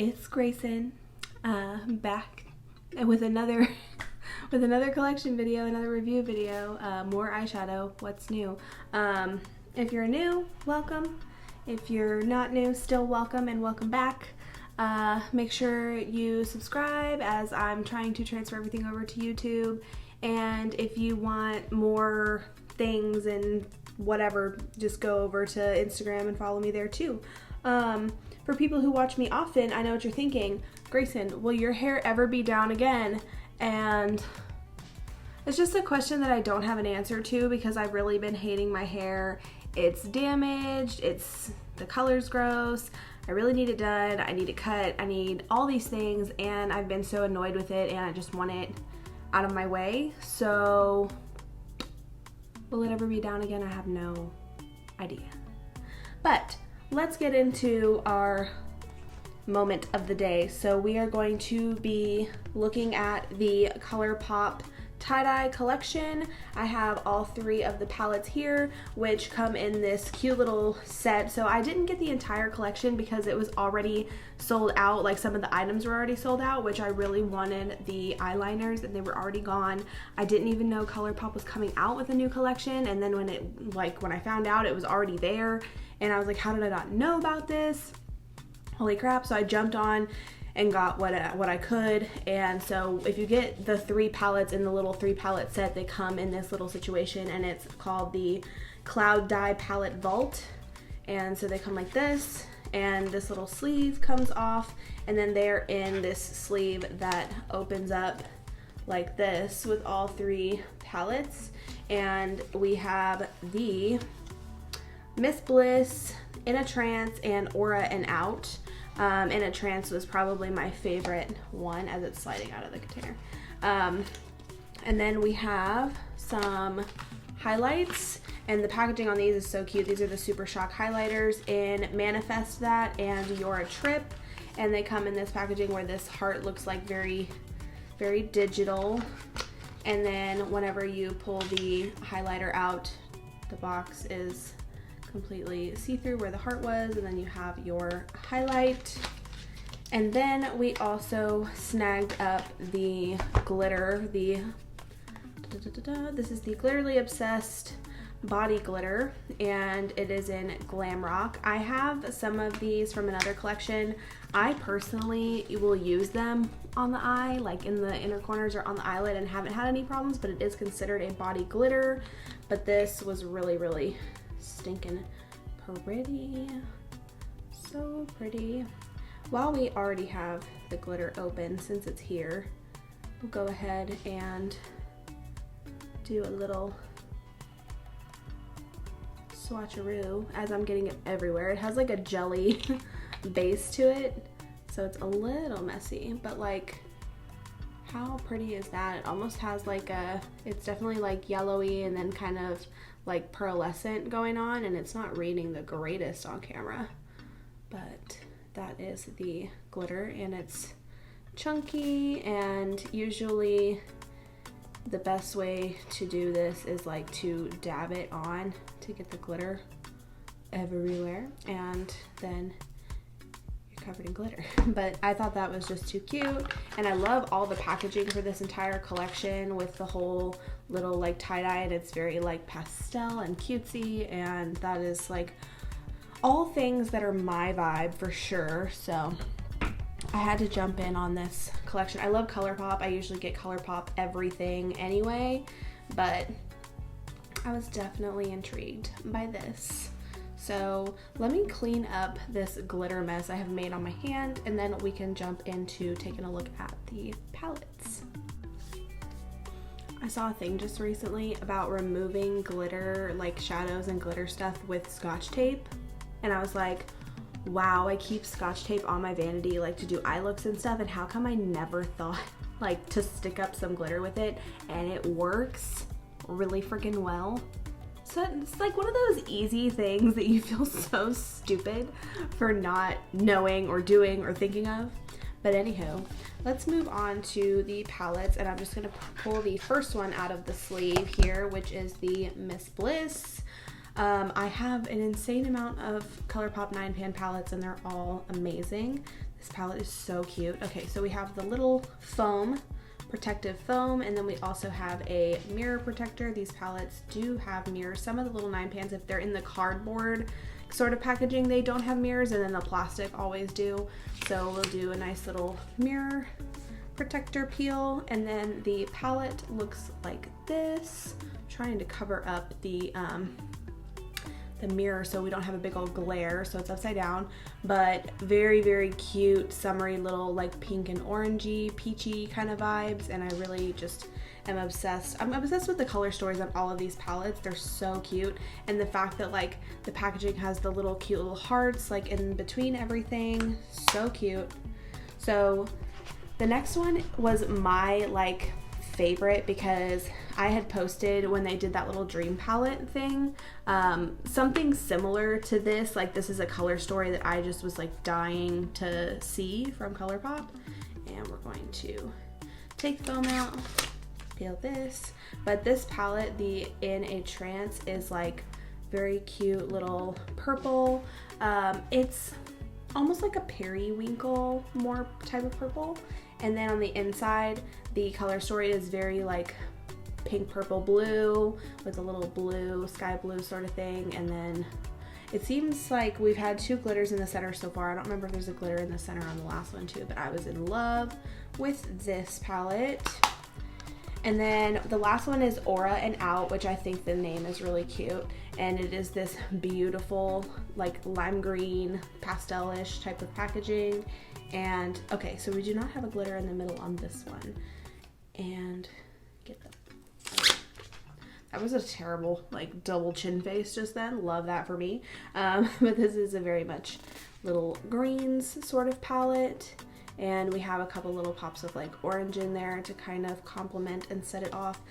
It's Grayson, back with another collection video, another review video, more eyeshadow, what's new. If you're new, welcome. If you're not new, still welcome and welcome back. Make sure you subscribe as I'm trying to transfer everything over to YouTube. And if you want more things and whatever, just go over to Instagram and follow me there too. For people who watch me often, I know what you're thinking. Grayson, will your hair ever be down again? And it's just a question that I don't have an answer to because I've really been hating my hair. It's damaged, the color's gross, I really need it done, I need it cut, I need all these things, and I've been so annoyed with it and I just want it out of my way. So will it ever be down again? I have no idea. But let's get into our moment of the day. So we are going to be looking at the Colourpop tie-dye collection. I have all three of the palettes here, which come in this cute little set. So I didn't get the entire collection because it was already sold out. Like, some of the items were already sold out, which I really wanted the eyeliners and they were already gone. I didn't even know Colourpop was coming out with a new collection, and then when I found out, it was already there and I was like, how did I not know about this? Holy crap. So I jumped on and got what I could. And so if you get the three palettes in the little 3-palette set, they come in this little situation, and it's called the Cloud Dye Palette Vault. And so they come like this, and this little sleeve comes off, and then they're in this sleeve that opens up like this with all three palettes. And we have the Miss Bliss, In a Trance, and Aura and Out. In a Trance was probably my favorite one as it's sliding out of the container. And then we have some highlights, and the packaging on these is so cute. These are the Super Shock highlighters in Manifest That and You're a Trip, and they come in this packaging where this heart looks like very, very digital. And then whenever you pull the highlighter out, the box is completely see-through where the heart was, and then you have your highlight. And then we also snagged up the glitter, this is the Glitterly Obsessed body glitter, and it is in Glam Rock. I have some of these from another collection. I personally will use them on the eye, like in the inner corners or on the eyelid, and haven't had any problems, but it is considered a body glitter. But this was really, really stinking pretty. So pretty. While we already have the glitter open, since it's here, we'll go ahead and do a little swatcheroo as I'm getting it everywhere. It has like a jelly base to it, so it's a little messy, but like, how pretty is that? It almost has like it's definitely like yellowy and then kind of like pearlescent going on, and it's not reading the greatest on camera, but that is the glitter, and it's chunky. And usually the best way to do this is like to dab it on to get the glitter everywhere, and then covered in glitter. But I thought that was just too cute, and I love all the packaging for this entire collection with the whole little like tie-dye, and it's very like pastel and cutesy, and that is like all things that are my vibe for sure. So I had to jump in on this collection. I love Colourpop. I usually get Colourpop everything anyway, but I was definitely intrigued by this. So let me clean up this glitter mess I have made on my hand, and then we can jump into taking a look at the palettes. I saw a thing just recently about removing glitter, like shadows and glitter stuff, with Scotch tape, and I was like, wow, I keep Scotch tape on my vanity like to do eye looks and stuff, and how come I never thought like to stick up some glitter with it? And it works really freaking well. So it's like one of those easy things that you feel so stupid for not knowing or doing or thinking of. But anywho, let's move on to the palettes, and I'm just gonna pull the first one out of the sleeve here, which is the Miss Bliss. I have an insane amount of Colourpop 9-pan palettes, and they're all amazing. This palette is so cute. Okay, so we have the little foam, protective foam, and then we also have a mirror protector. These palettes do have mirrors. Some of the little 9 pans, if they're in the cardboard sort of packaging, they don't have mirrors, and then the plastic always do. So we'll do a nice little mirror protector peel, and then the palette looks like this. I'm trying to cover up the mirror so we don't have a big old glare, so it's upside down, but very, very cute, summery little like pink and orangey, peachy kind of vibes, and I really just am obsessed. I'm obsessed with the color stories on all of these palettes. They're so cute, and the fact that like the packaging has the little cute little hearts like in between everything, so cute. So the next one was my like favorite because I had posted when they did that little dream palette thing, something similar to this. Like this is a color story that I just was like dying to see from Colourpop, and we're going to take foam out, peel this. But this palette, the In a Trance, is like very cute little purple. It's almost like a periwinkle more type of purple. And then on the inside, the color story is very like pink, purple, blue with a little blue, sky blue sort of thing. And then it seems like we've had 2 glitters in the center so far. I don't remember if there's a glitter in the center on the last one too, but I was in love with this palette. And then the last one is Aura and Out, which I think the name is really cute. And it is this beautiful like lime green, pastel-ish type of packaging. And okay, so we do not have a glitter in the middle on this one. And get the, that was a terrible like double chin face just then. Love that for me. But this is a very much little greens sort of palette. And we have a couple little pops of like orange in there to kind of complement and set it off.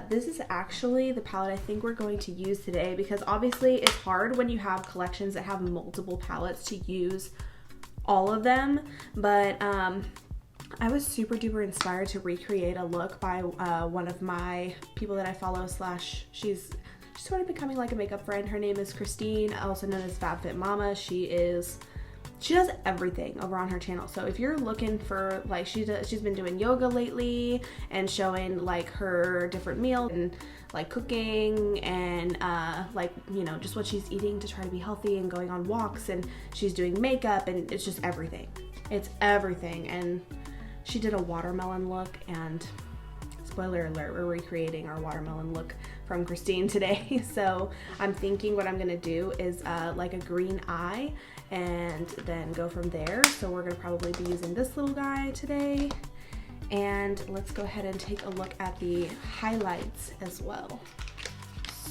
This is actually the palette I think we're going to use today, because obviously it's hard when you have collections that have multiple palettes to use all of them. But I was super duper inspired to recreate a look by one of my people that I follow / she's sort of becoming like a makeup friend. Her name is Christine, also known as FabFit Mama. She does everything over on her channel. So if you're looking for like, she's been doing yoga lately and showing like her different meals and like cooking and like, you know, just what she's eating to try to be healthy and going on walks, and she's doing makeup, and it's just everything. It's everything. And she did a watermelon look, and spoiler alert, we're recreating our watermelon look from Christine today. So I'm thinking what I'm gonna do is like a green eye and then go from there. So we're gonna probably be using this little guy today. And let's go ahead and take a look at the highlights as well.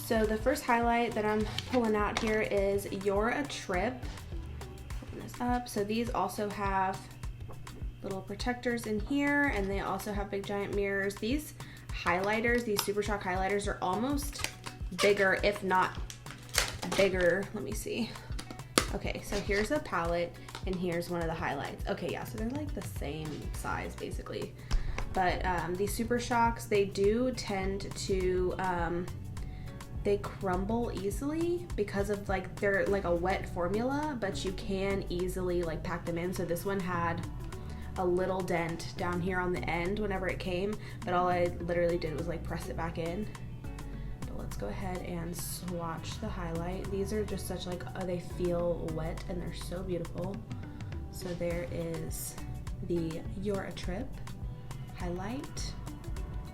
So the first highlight that I'm pulling out here is You're a Trip. Open this up. So these also have little protectors in here, and they also have big giant mirrors. These highlighters, these Super Shock highlighters, are almost bigger, if not bigger. Let me see. Okay, so here's a palette, and here's one of the highlights. Okay, yeah, so they're like the same size basically. But these Super Shocks, they do tend to, they crumble easily because of like, they're like a wet formula, but you can easily like pack them in. So this one had a little dent down here on the end whenever it came, but all I literally did was like press it back in. But let's go ahead and swatch the highlight. These are just such like, they feel wet and they're so beautiful. So there is the You're a Trip highlight.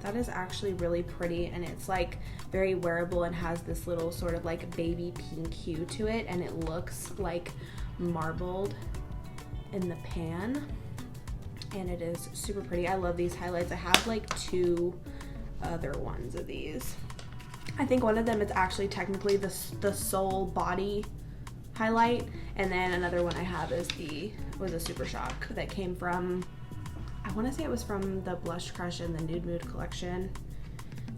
That is actually really pretty, and it's like very wearable and has this little sort of like baby pink hue to it, and it looks like marbled in the pan, and it is super pretty. I love these highlights. I have like 2 other ones of these. I think one of them is actually technically the Soul Body highlight, and then another one I have was a Super Shock that came from, I want to say it was from the Blush Crush and the Nude Mood collection.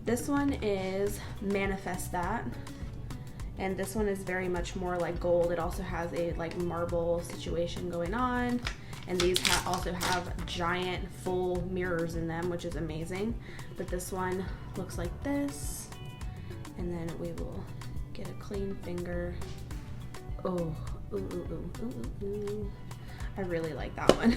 This one is Manifest That, and this one is very much more like gold. It also has a like marble situation going on, and these also have giant full mirrors in them, which is amazing. But this one looks like this, and then we will get a clean finger. Oh, ooh, ooh, ooh, ooh, ooh. I really like that one.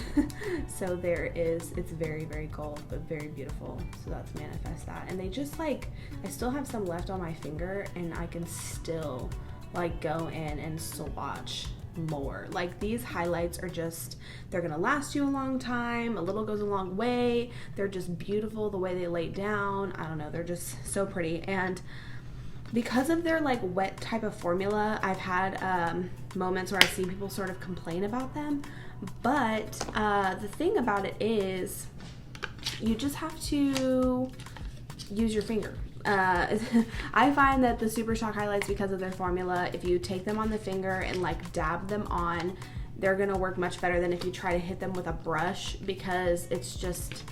So there is, it's very, very gold, but very beautiful. So that's Manifest That. And they just like, I still have some left on my finger and I can still like go in and swatch more. Like these highlights are just, they're gonna last you a long time. A little goes a long way. They're just beautiful the way they lay down. I don't know, they're just so pretty. And because of their like wet type of formula, I've had moments where I see people sort of complain about them. But the thing about it is you just have to use your finger. I find that the Super Shock highlights, because of their formula, if you take them on the finger and like dab them on, they're gonna work much better than if you try to hit them with a brush, because it's just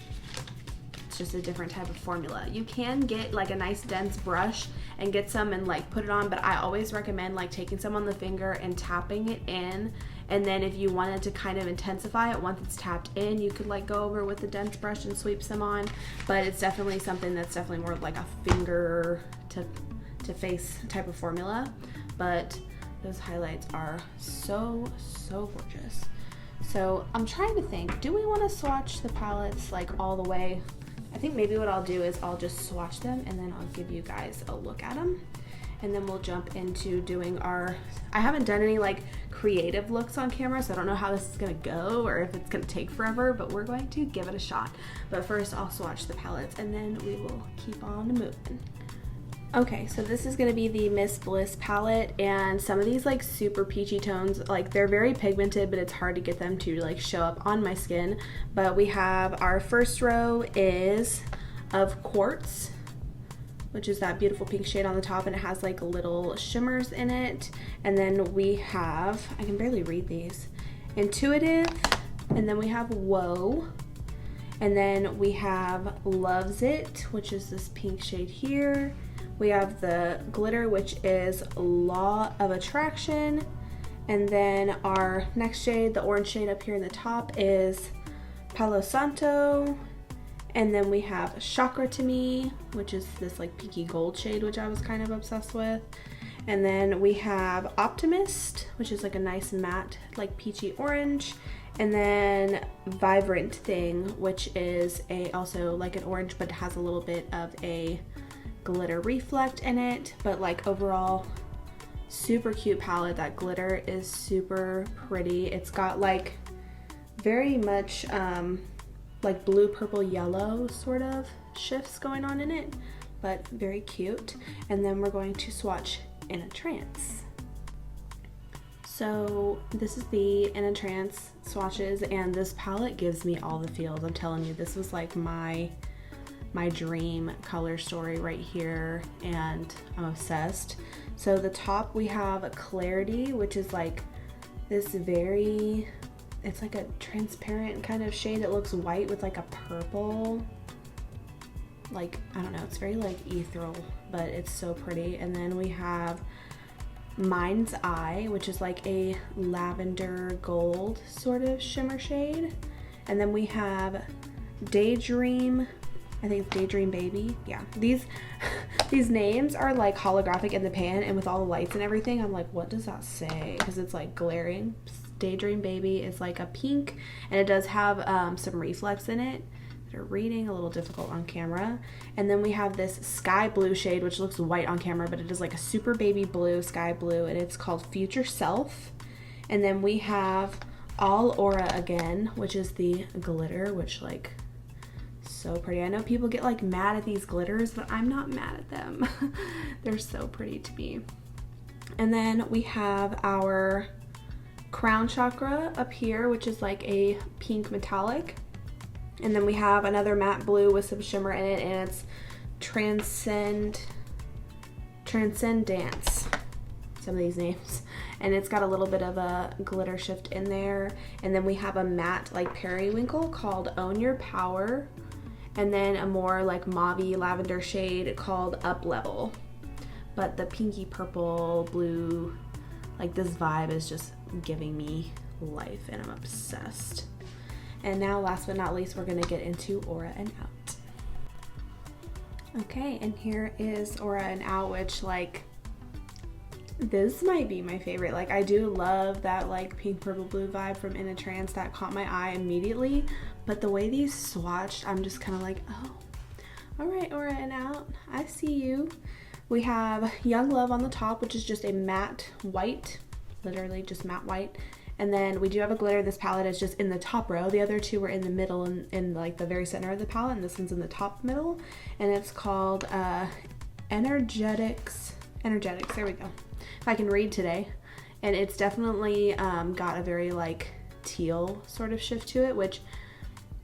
a different type of formula. You can get like a nice dense brush and get some and like put it on, but I always recommend like taking some on the finger and tapping it in, and then if you wanted to kind of intensify it once it's tapped in, you could like go over with the dense brush and sweep some on. But it's definitely something that's definitely more like a finger to face type of formula. But those highlights are so gorgeous. So I'm trying to think, do we want to swatch the palettes like all the way? I think maybe what I'll do is I'll just swatch them and then I'll give you guys a look at them. And then we'll jump into doing our, I haven't done any like creative looks on camera, so I don't know how this is gonna go or if it's gonna take forever, but we're going to give it a shot. But first I'll swatch the palettes and then we will keep on moving. Okay, so this is gonna be the Miss Bliss palette, and some of these like super peachy tones, like they're very pigmented, but it's hard to get them to like show up on my skin. But we have our first row is of Quartz, which is that beautiful pink shade on the top, and it has like little shimmers in it. And then we have, I can barely read these, Intuitive, and then we have Whoa, and then we have Loves It, which is this pink shade here. We have the Glitter, which is Law of Attraction. And then our next shade, the orange shade up here in the top, is Palo Santo. And then we have Chakra to Me, which is this like pinky gold shade, which I was kind of obsessed with. And then we have Optimist, which is like a nice matte, like peachy orange. And then Vibrant Thing, which is also like an orange, but has a little bit of a glitter reflect in it. But like overall, super cute palette. That glitter is super pretty. It's got like very much like blue, purple, yellow sort of shifts going on in it, but very cute. And then we're going to swatch In a Trance. So this is the In a Trance swatches, and this palette gives me all the feels. I'm telling you, this was like my dream color story right here, and I'm obsessed. So the top we have Clarity, which is like this very, it's like a transparent kind of shade. It looks white with like a purple, like, I don't know, it's very like ethereal, but it's so pretty. And then we have Mind's Eye, which is like a lavender gold sort of shimmer shade. And then we have Daydream, I think it's Daydream Baby. Yeah, these names are like holographic in the pan, and with all the lights and everything, I'm like, what does that say? Because it's like glaring. Daydream Baby is like a pink, and it does have some reflex in it that are reading a little difficult on camera. And then we have this Sky Blue shade, which looks white on camera, but it is like a super baby blue, sky blue, and it's called Future Self. And then we have All Aura Again, which is the glitter, which like so pretty. I know people get like mad at these glitters, but I'm not mad at them. They're so pretty to me. And then we have our Crown Chakra up here, which is like a pink metallic. And then we have another matte blue with some shimmer in it, and it's Transcendance, some of these names. And it's got a little bit of a glitter shift in there. And then we have a matte like periwinkle called Own Your Power. And then a more like mauve-y lavender shade called Up Level. But the pinky purple blue, like this vibe is just giving me life, and I'm obsessed. And now last but not least, we're gonna get into Aura and Out. Okay, and here is Aura and Out, which like, This might be my favorite. Like, I do love that like pink, purple, blue vibe from In a Trance. That caught my eye immediately. But the way these swatched, I'm just kind of like, oh, all right, and out. I see you. We have Young Love on the top, which is just a matte white, literally just matte white. And then we do have a glitter. This palette is just in the top row. The other two were in the middle and in like the very center of the palette, and this one's in the top middle. And it's called Energetics, there we go. If I can read today. And it's definitely got a very like teal sort of shift to it, which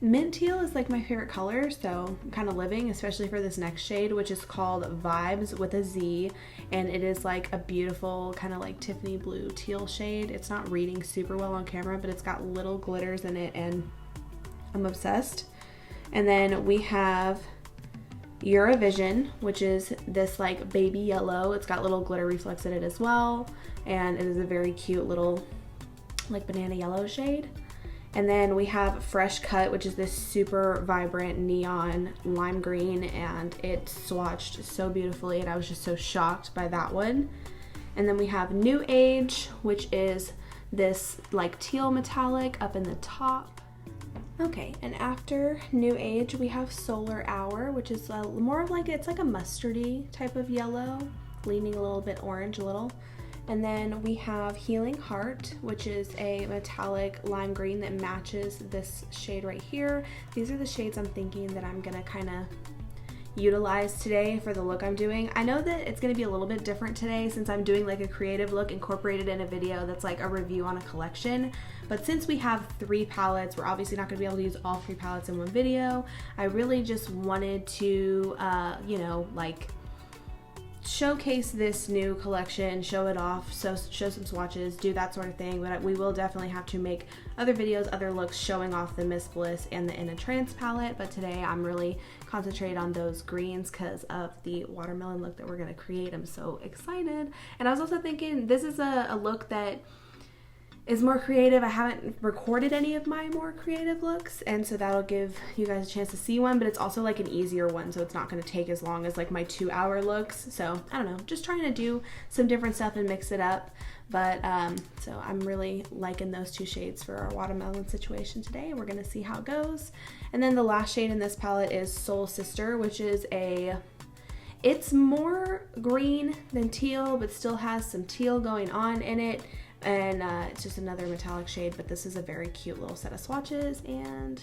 mint teal is like my favorite color, so I'm kind of living, especially for this next shade, which is called Vibes with a Z, and it is like a beautiful kind of like Tiffany blue teal shade. It's not reading super well on camera, but it's got little glitters in it and I'm obsessed. And then we have Eurovision, which is this like baby yellow. It's got little glitter reflex in it as well, and it is a very cute little like banana yellow shade. And then we have Fresh Cut, which is this super vibrant neon lime green, and it swatched so beautifully, and I was just so shocked by that one. And then we have New Age, which is this like teal metallic up in the top. Okay, and after New Age, we have Solar Hour, which is more of like, it's like a mustardy type of yellow, leaning a little bit orange a little. And then we have Healing Heart, which is a metallic lime green that matches this shade right here. These are the shades I'm thinking that I'm gonna kind of utilize today for the look I'm doing. I know that it's gonna be a little bit different today since I'm doing like a creative look incorporated in a video that's like a review on a collection. But since we have 3 palettes, we're obviously not gonna be able to use all 3 palettes in one video. I really just wanted to, you know, like showcase this new collection, show it off, show some swatches, do that sort of thing. But we will definitely have to make other videos, other looks showing off the Miss Bliss and the In a Trance palette. But today I'm really concentrated on those greens because of the watermelon look that we're going to create. I'm so excited. And I was also thinking this is a look that is more creative. I haven't recorded any of my more creative looks, and so that'll give you guys a chance to see one, but it's also like an easier one, so it's not going to take as long as like my 2-hour looks. So I don't know, just trying to do some different stuff and mix it up. But so I'm really liking those 2 shades for our watermelon situation today. We're going to see how it goes. And then the last shade in this palette is Soul Sister, which is it's more green than teal, but still has some teal going on in it. And it's just another metallic shade, but this is a very cute little set of swatches, and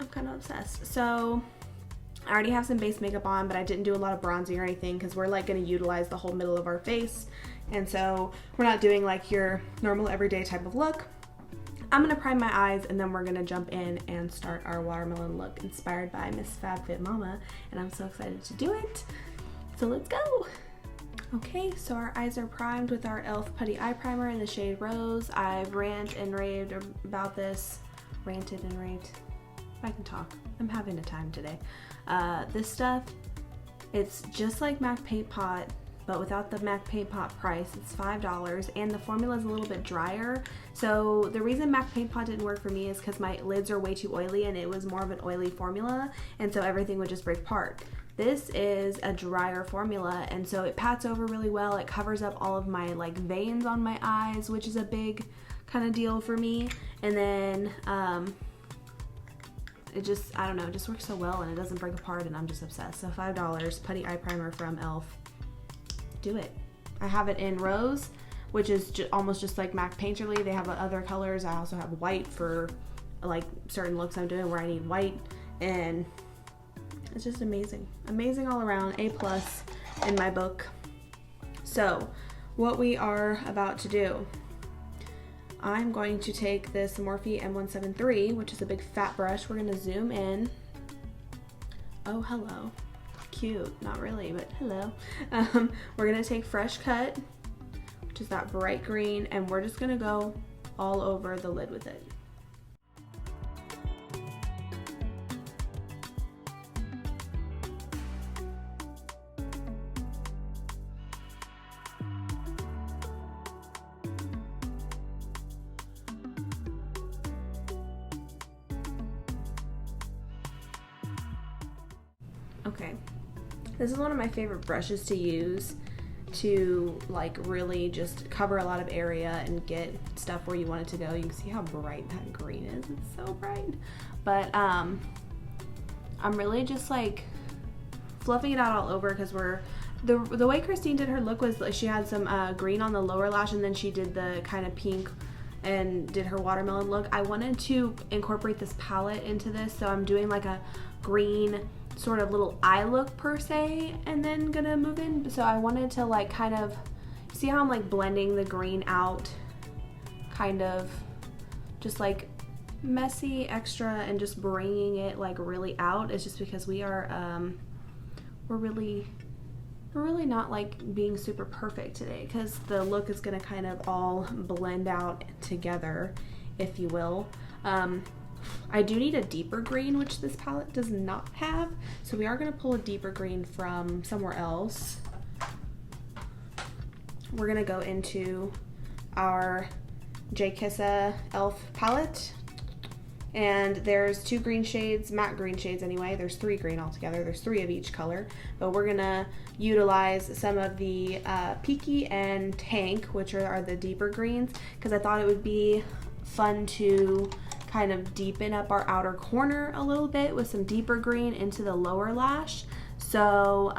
I'm kind of obsessed. So I already have some base makeup on, but I didn't do a lot of bronzing or anything because we're like going to utilize the whole middle of our face, and so we're not doing like your normal everyday type of look. I'm going to prime my eyes, and then we're going to jump in and start our watermelon look inspired by Miss FabFit Mama, and I'm so excited to do it. So let's go. Okay, so our eyes are primed with our e.l.f. Putty Eye Primer in the shade Rose. I've ranted and raved about this. Ranted and raved. I can talk. I'm having a time today. This stuff, it's just like MAC Paint Pot, but without the MAC Paint Pot price. It's $5, and the formula is a little bit drier. So the reason MAC Paint Pot didn't work for me is because my lids are way too oily, and it was more of an oily formula, and so everything would just break apart. This is a drier formula, and so it pats over really well. It covers up all of my like veins on my eyes, which is a big kind of deal for me. And then it just, I don't know, it just works so well, and it doesn't break apart, and I'm just obsessed. So $5 Putty Eye Primer from e.l.f. Do it. I have it in Rose, which is almost just like MAC Painterly. They have other colors. I also have white for like certain looks I'm doing where I need white, and it's just amazing. Amazing all around. A+ in my book. So what we are about to do, I'm going to take this Morphe M173, which is a big fat brush. We're going to zoom in. Oh, hello. Cute. Not really, but hello. We're going to take Fresh Cut, which is that bright green, and we're just going to go all over the lid with it. Okay, this is one of my favorite brushes to use to like really just cover a lot of area and get stuff where you want it to go. You can see how bright that green is. It's so bright. But I'm really just like fluffing it out all over, because the way Christine did her look was like she had some green on the lower lash, and then she did the kind of pink and did her watermelon look. I wanted to incorporate this palette into this, so I'm doing like a green sort of little eye look per se, and then gonna move in. So I wanted to like kind of see how I'm like blending the green out, kind of just like messy extra, and just bringing it like really out. It's just because we are we're really not like being super perfect today, because the look is gonna kind of all blend out together, if you will. I do need a deeper green, which this palette does not have, so we are gonna pull a deeper green from somewhere else. We're gonna go into our J. Kissa e.l.f. palette, and there's 2 green shades, matte green shades anyway. There's 3 green altogether. There's 3 of each color, but we're gonna utilize some of the Peaky and Tank, which are the deeper greens, because I thought it would be fun to kind of deepen up our outer corner a little bit with some deeper green into the lower lash. So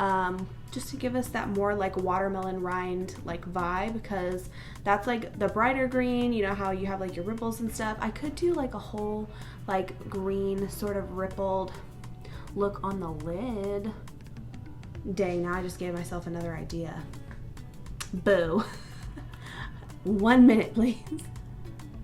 just to give us that more like watermelon rind like vibe, because that's like the brighter green, you know how you have like your ripples and stuff. I could do like a whole like green sort of rippled look on the lid. Dang, now I just gave myself another idea. Boo. 1 minute, please.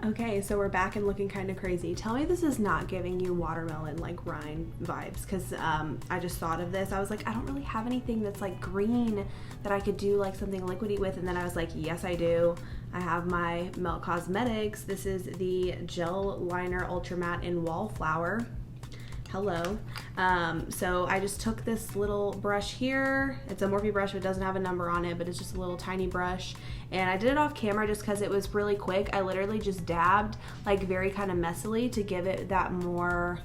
Okay, so we're back and looking kind of crazy. Tell me this is not giving you watermelon like rind vibes, because I just thought of this. I was like, I don't really have anything that's like green that I could do like something liquidy with, and then I was like, yes I do. I have my Melt Cosmetics. This is the Gel Liner Ultra Matte in Wallflower. Hello. So I just took this little brush here. It's a Morphe brush, it doesn't have a number on it, but it's just a little tiny brush. And I did it off camera just because it was really quick. I literally just dabbed like very kind of messily to give it that more,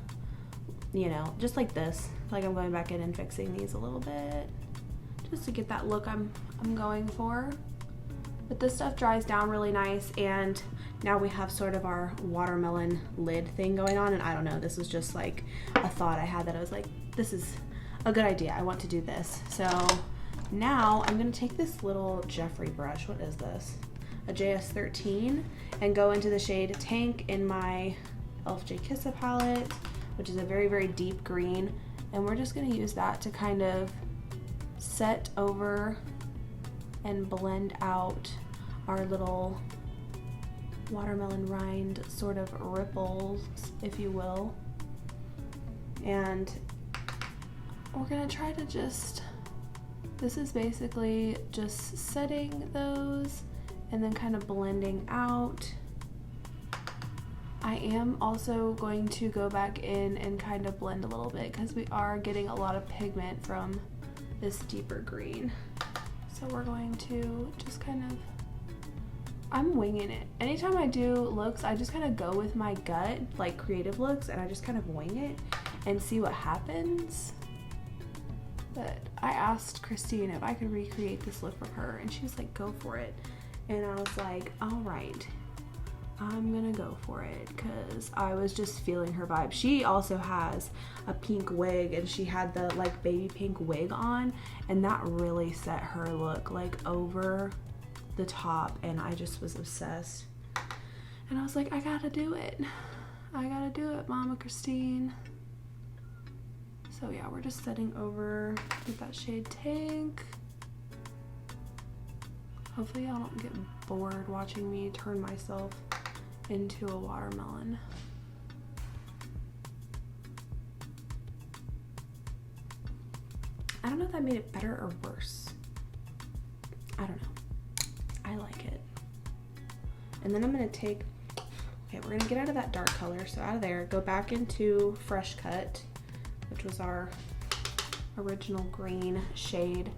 you know, just like this. Like I'm going back in and fixing these a little bit just to get that look I'm going for. But this stuff dries down really nice, and now we have sort of our watermelon lid thing going on. And I don't know, this was just like a thought I had that I was like, this is a good idea. I want to do this. So now I'm gonna take this little Jeffree brush. What is this? A JS13, and go into the shade Tank in my e.l.f. J. Kissa palette, which is a very, very deep green. And we're just gonna use that to kind of set over and blend out our little watermelon rind sort of ripples, if you will. And we're gonna try to just, this is basically just setting those and then kind of blending out. I am also going to go back in and kind of blend a little bit, because we are getting a lot of pigment from this deeper green. So we're going to just kind of, I'm winging it. Anytime I do looks, I just kind of go with my gut, like creative looks, and I just kind of wing it and see what happens. But I asked Christine if I could recreate this look for her, and she was like, go for it. And I was like, all right, I'm gonna go for it, because I was just feeling her vibe. She also has a pink wig, and she had the like baby pink wig on, and that really set her look like over the top, and I just was obsessed. And I was like, I gotta do it. I gotta do it, Mama Christine. So yeah, we're just setting over with that shade Tank. Hopefully y'all don't get bored watching me turn myself into a watermelon. I don't know if that made it better or worse. I don't know. I like it. And then I'm gonna take, okay, we're gonna get out of that dark color, so out of there, go back into Fresh Cut, which was our original green shade,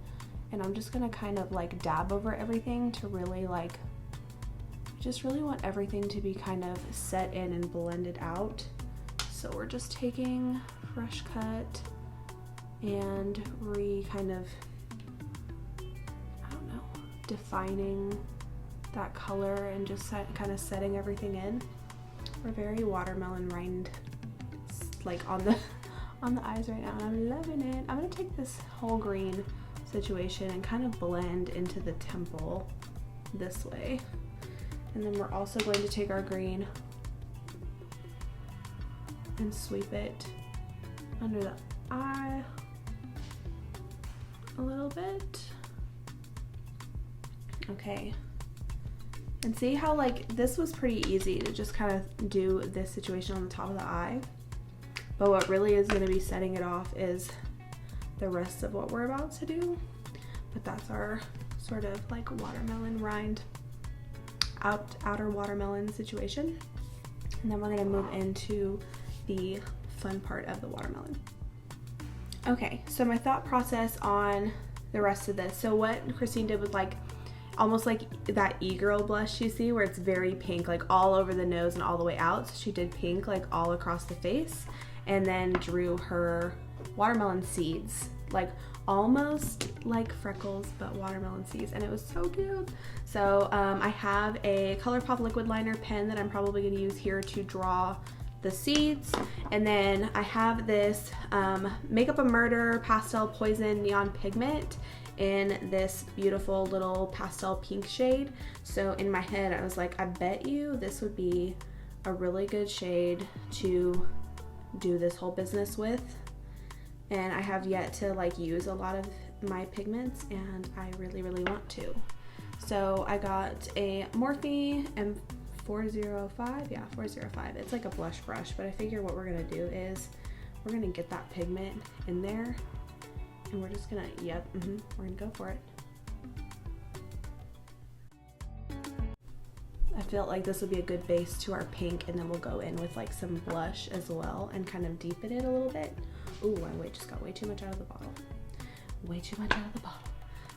and I'm just gonna kind of like dab over everything to really like, just really want everything to be kind of set in and blended out. So we're just taking Fresh Cut and kind of, I don't know, defining that color and just kind of setting everything in. We're very watermelon rind, like on the eyes right now, and I'm loving it. I'm gonna take this whole green situation and kind of blend into the temple this way. And then we're also going to take our green and sweep it under the eye a little bit. Okay. And see how like this was pretty easy to just kind of do this situation on the top of the eye. But what really is going to be setting it off is the rest of what we're about to do. But that's our sort of like watermelon rind, outer watermelon situation. And then we're going to move into the fun part of the watermelon. Okay, so my thought process on the rest of this. So what Christine did was like almost like that e-girl blush you see where it's very pink, like all over the nose and all the way out. So she did pink like all across the face, and then drew her watermelon seeds, like almost like freckles, but watermelon seeds, and it was so cute. So I have a Colourpop liquid liner pen that I'm probably going to use here to draw the seeds, and then I have this Makeup a Murder Pastel Poison Neon Pigment in this beautiful little pastel pink shade. So in my head I was like, I bet you this would be a really good shade to do this whole business with, and I have yet to like use a lot of my pigments, and I really want to. So I got a Morphe M405, yeah, 405. It's like a blush brush, but I figure what we're gonna do is we're gonna get that pigment in there, and we're just gonna, we're gonna go for it. I felt like this would be a good base to our pink, and then we'll go in with like some blush as well and kind of deepen it a little bit. Ooh, I just got way too much out of the bottle. Way too much out of the bottle.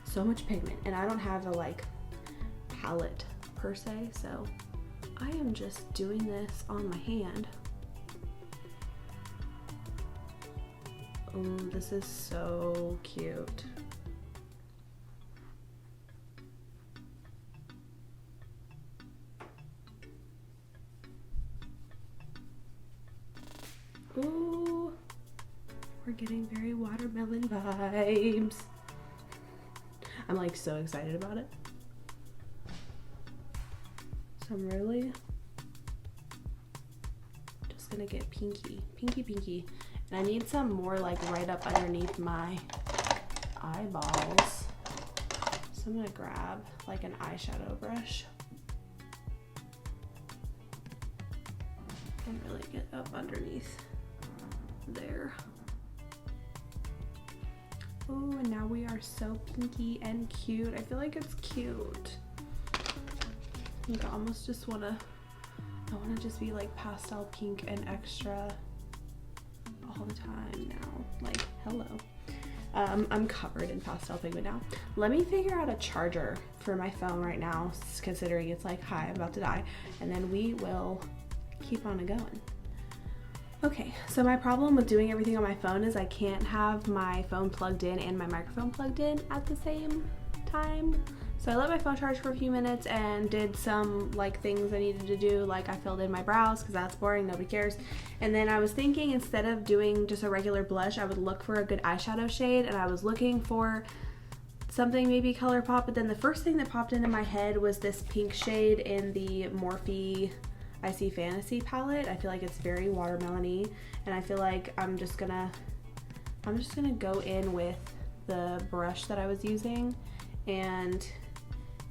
So much pigment, and I don't have a like palette per se, so I am just doing this on my hand. Ooh, this is so cute. Ooh, we're getting very watermelon vibes. I'm like so excited about it. So I'm really just gonna get pinky. And I need some more like right up underneath my eyeballs. So I'm gonna grab like an eyeshadow brush and really get up underneath there. Ooh, and now we are so pinky and cute. I feel like it's cute. I think I almost just wanna just be like pastel pink and extra all the time now. Like, hello. I'm covered in pastel pigment now. Let me figure out a charger for my phone right now, considering it's like, hi, I'm about to die. And then we will keep on going. Okay, so my problem with doing everything on my phone is I can't have my phone plugged in and my microphone plugged in at the same time. So I let my phone charge for a few minutes and did some like things I needed to do, like I filled in my brows because that's boring, nobody cares. And then I was thinking instead of doing just a regular blush, I would look for a good eyeshadow shade, and I was looking for something maybe Colourpop, but then the first thing that popped into my head was this pink shade in the Morphe Icy Fantasy palette. I feel like it's very watermelon-y, and I feel like I'm just gonna go in with the brush that I was using and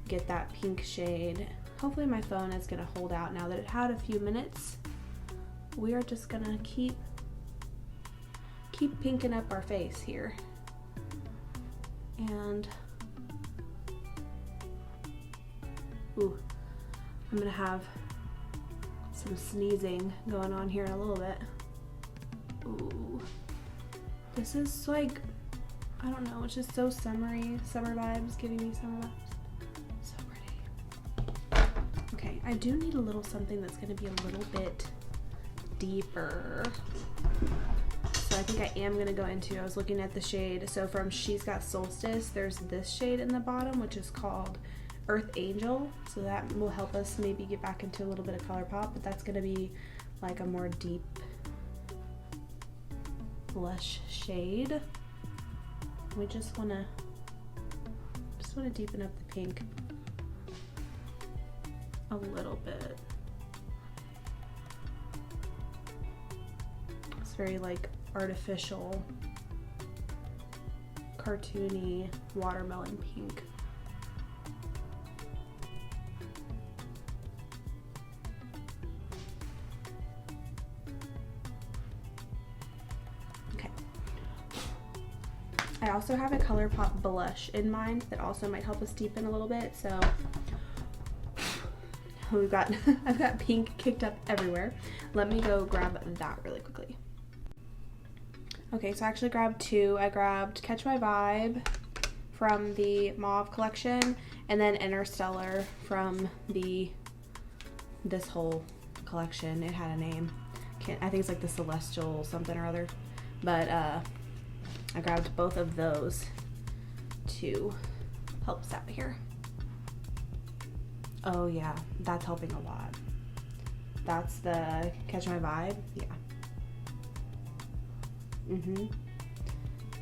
get that pink shade. Hopefully my phone is gonna hold out now that it had a few minutes. We are just gonna keep pinking up our face here. And ooh, I'm gonna have some sneezing going on here in a little bit. Ooh, this is like, I don't know, it's just so summery, summer vibes, giving me summer vibes. So pretty. Okay, I do need a little something that's gonna be a little bit deeper. So I think I am gonna go into, I was looking at the shade, so from She's Got Solstice, there's this shade in the bottom, which is called Earth Angel. So that will help us maybe get back into a little bit of Colourpop, but that's gonna be like a more deep blush shade. We just wanna deepen up the pink a little bit. It's very like artificial, cartoony watermelon pink. Okay. I also have a Colourpop blush in mind that also might help us deepen a little bit. So we've got I've got pink kicked up everywhere. Let me go grab that really quickly. Okay, so I actually grabbed two. I grabbed Catch My Vibe from the Mauve collection, and then Interstellar from this whole collection. It had a name. I think it's like the Celestial something or other. But I grabbed both of those to help us out here. Oh yeah, that's helping a lot. That's the Catch My Vibe, yeah.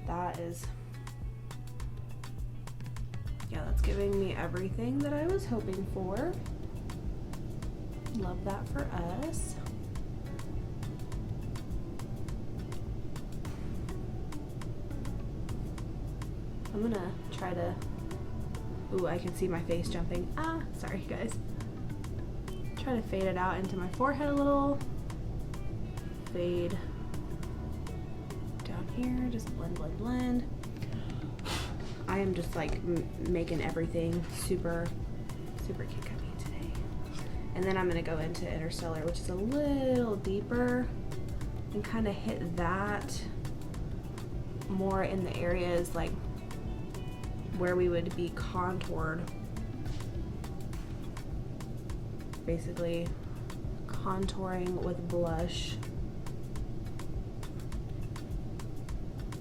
That is, yeah, that's giving me everything that I was hoping for. Love that for us. I'm gonna try to, ooh, I can see my face jumping. Ah, sorry guys. Try to fade it out into my forehead a little. Fade down here, just blend, blend, blend. I am just like making everything super, super kick-uppy today. And then I'm gonna go into Interstellar, which is a little deeper, and kind of hit that more in the areas like where we would be contoured. Basically contouring with blush.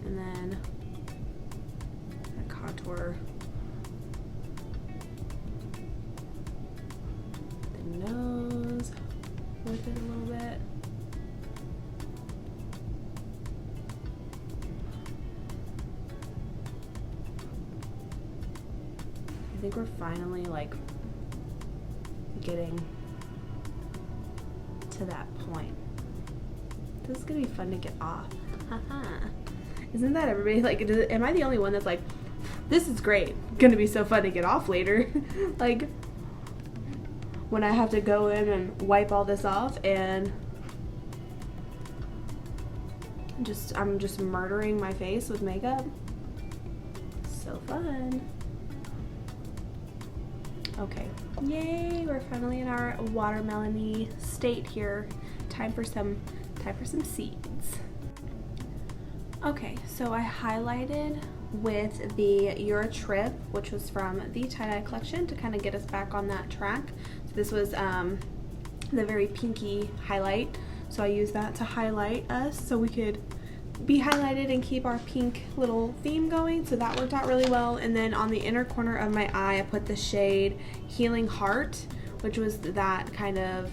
And then a contour the nose with it a little bit. I think we're finally like getting to that point. This is gonna be fun to get off. Isn't that everybody like, am I the only one that's like, this is great, gonna be so fun to get off later? Like when I have to go in and wipe all this off and I'm just murdering my face with makeup. So fun. Okay, yay, we're finally in our watermelon-y state here. Time for some seeds. Okay, so I highlighted with the Your Trip, which was from the tie-dye collection, to kind of get us back on that track. So this was the very pinky highlight, so I used that to highlight us so we could be highlighted and keep our pink little theme going, so that worked out really well. And then on the inner corner of my eye, I put the shade Healing Heart, which was that kind of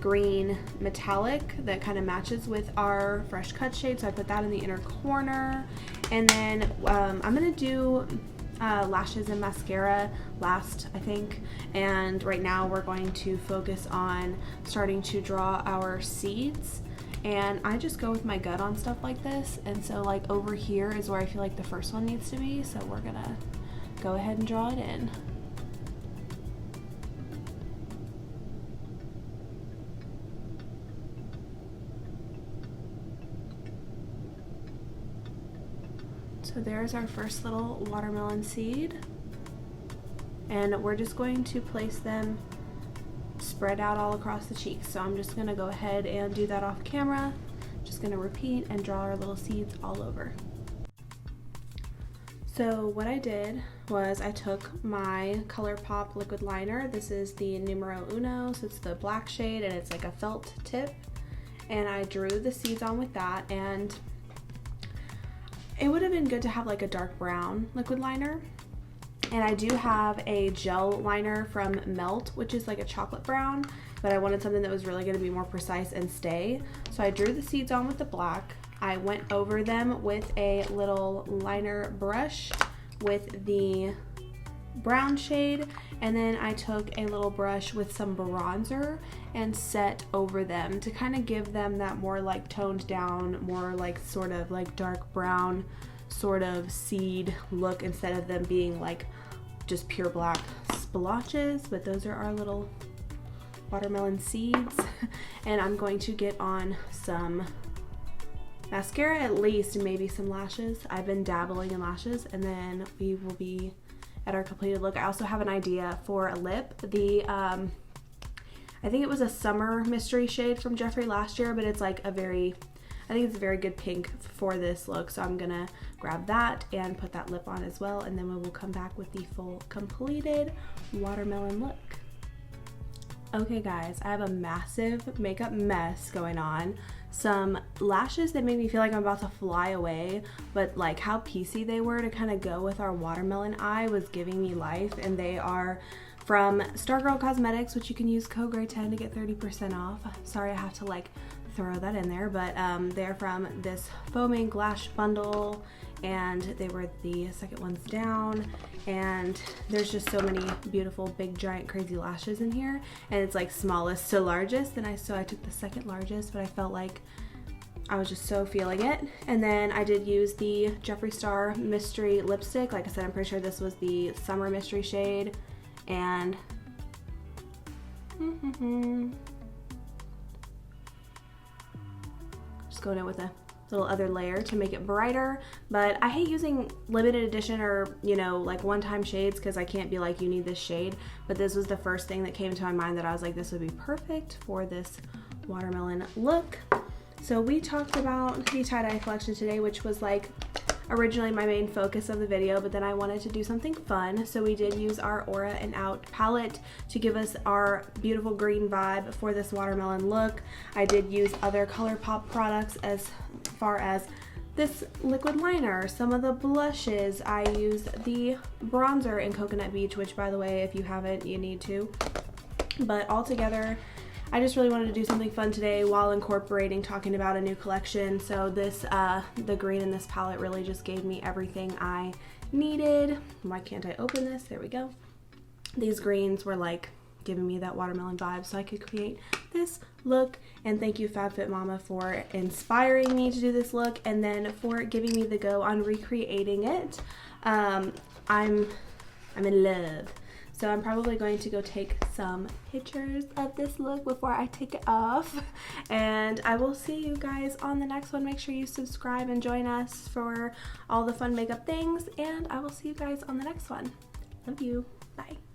green metallic that kind of matches with our fresh cut shade, so I put that in the inner corner. And then I'm gonna do lashes and mascara last, I think, and right now we're going to focus on starting to draw our seeds. And I just go with my gut on stuff like this, and so like over here is where I feel like the first one needs to be, so we're gonna go ahead and draw it in. So there's our first little watermelon seed, and we're just going to place them spread out all across the cheeks. So I'm just gonna go ahead and do that off camera. Just gonna repeat and draw our little seeds all over. So what I did was I took my Colourpop liquid liner. This is the numero uno, so it's the black shade and it's like a felt tip. And I drew the seeds on with that, and it would have been good to have like a dark brown liquid liner. And I do have a gel liner from Melt, which is like a chocolate brown, but I wanted something that was really going to be more precise and stay. So I drew the seeds on with the black. I went over them with a little liner brush with the brown shade, and then I took a little brush with some bronzer and set over them to kind of give them that more like toned down, more like sort of like dark brown sort of seed look instead of them being like just pure black splotches. But those are our little watermelon seeds. And I'm going to get on some mascara at least, and maybe some lashes. I've been dabbling in lashes, and then we will be at our completed look. I also have an idea for a lip. I think it was a summer mystery shade from Jeffree last year, but it's like I think it's a very good pink for this look. So I'm gonna grab that and put that lip on as well, and then we will come back with the full completed watermelon look. Okay guys, I have a massive makeup mess going on. Some lashes that made me feel like I'm about to fly away, but like how piecey they were to kind of go with our watermelon eye was giving me life. And they are from Stargirl Cosmetics, which you can use code GRAY10 to get 30% off. Sorry I have to like throw that in there, but they're from this foaming lash bundle, and they were the second ones down. And there's just so many beautiful big giant crazy lashes in here, and it's like smallest to largest, and so I took the second largest, but I felt like I was just so feeling it. And then I did use the Jeffree Star mystery lipstick. Like I said, I'm pretty sure this was the summer mystery shade, and just going in with a little other layer to make it brighter. But I hate using limited edition or, you know, like one-time shades, because I can't be like, you need this shade. But this was the first thing that came to my mind that I was like, this would be perfect for this watermelon look. So we talked about the tie-dye collection today, which was like originally my main focus of the video, but then I wanted to do something fun. So we did use our Aura and Out palette to give us our beautiful green vibe for this watermelon look. I did use other Colourpop products as far as this liquid liner, some of the blushes. I used the bronzer in Coconut Beach, which by the way, if you haven't, you need to. But all together, I just really wanted to do something fun today while incorporating talking about a new collection. So this, the green in this palette really just gave me everything I needed. Why can't I open this? There we go. These greens were like giving me that watermelon vibe, so I could create this look. And thank you FabFit Mama for inspiring me to do this look, and then for giving me the go on recreating it. I'm in love. So I'm probably going to go take some pictures of this look before I take it off. And I will see you guys on the next one. Make sure you subscribe and join us for all the fun makeup things. And I will see you guys on the next one. Love you. Bye.